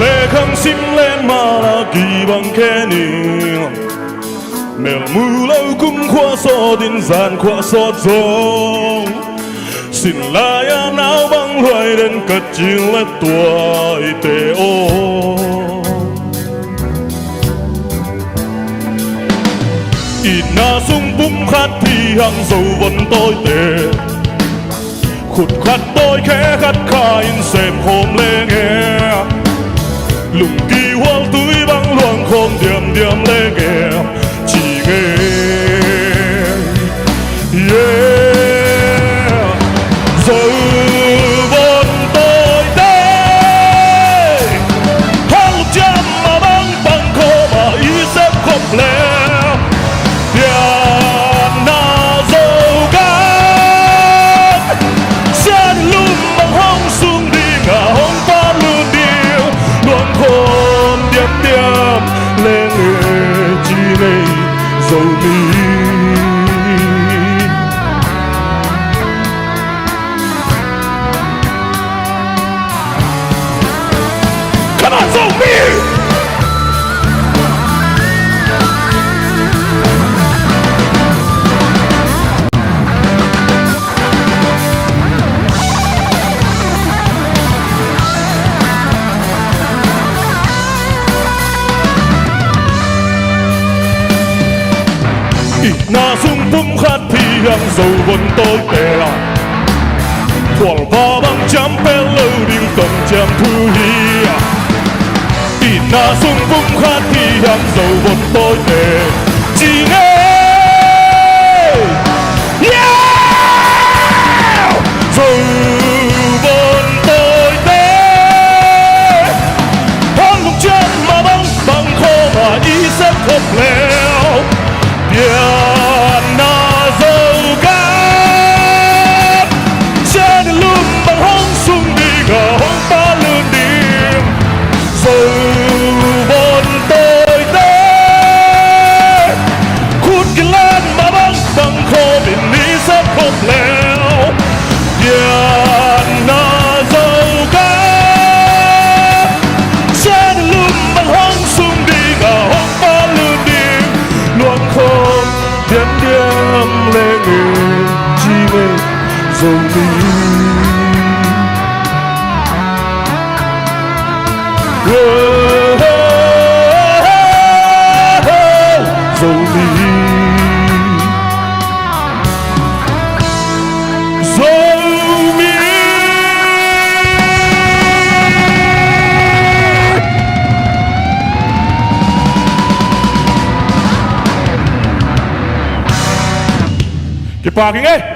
lệ khăng sim lên mà là kỳ bằng khe niềm mèo mù lâu cũng khoa so tin gian khoa so giông xin lại áo áo băng loài đến cất chiên lết tuổi tê ô ít na sung bung khát thì hàng dầu vẫn tôi tê khụt khát tôi khẽ khát khai xem hôm lên nghe lùng kỳ hoang túi băng loang không điểm điểm lên nghe chỉ nghe yeah dầu vẫn tôi đây hàng trăm mà băng băng khô mà ý xếp không lên Come on, so weird! Ít na sung bung khát thì hàng dầu vẫn tôi bè Quảng ba băng chám bè lâu điên tầm chém thu hi ít na sung bung khát thì hàng dầu vẫn tôi bè chỉ nghe yeah dầu vẫn tôi bè hàng lục chân mà băng băng khô mà ý xếp không leo yeah na dầu cát trên lưng bằng hông sung đi ngờ hông ta lươn điểm dầu bọn tôi tê khút cái lên mà băng bằng khô biển lý xếp không leo yeah na dầu cát trên lưng bằng hông sung đi ngờ hông ta lươn điểm luôn không điểm điểm lệ người chỉ về dầu đi dầu đi dầu mi cái parking ấy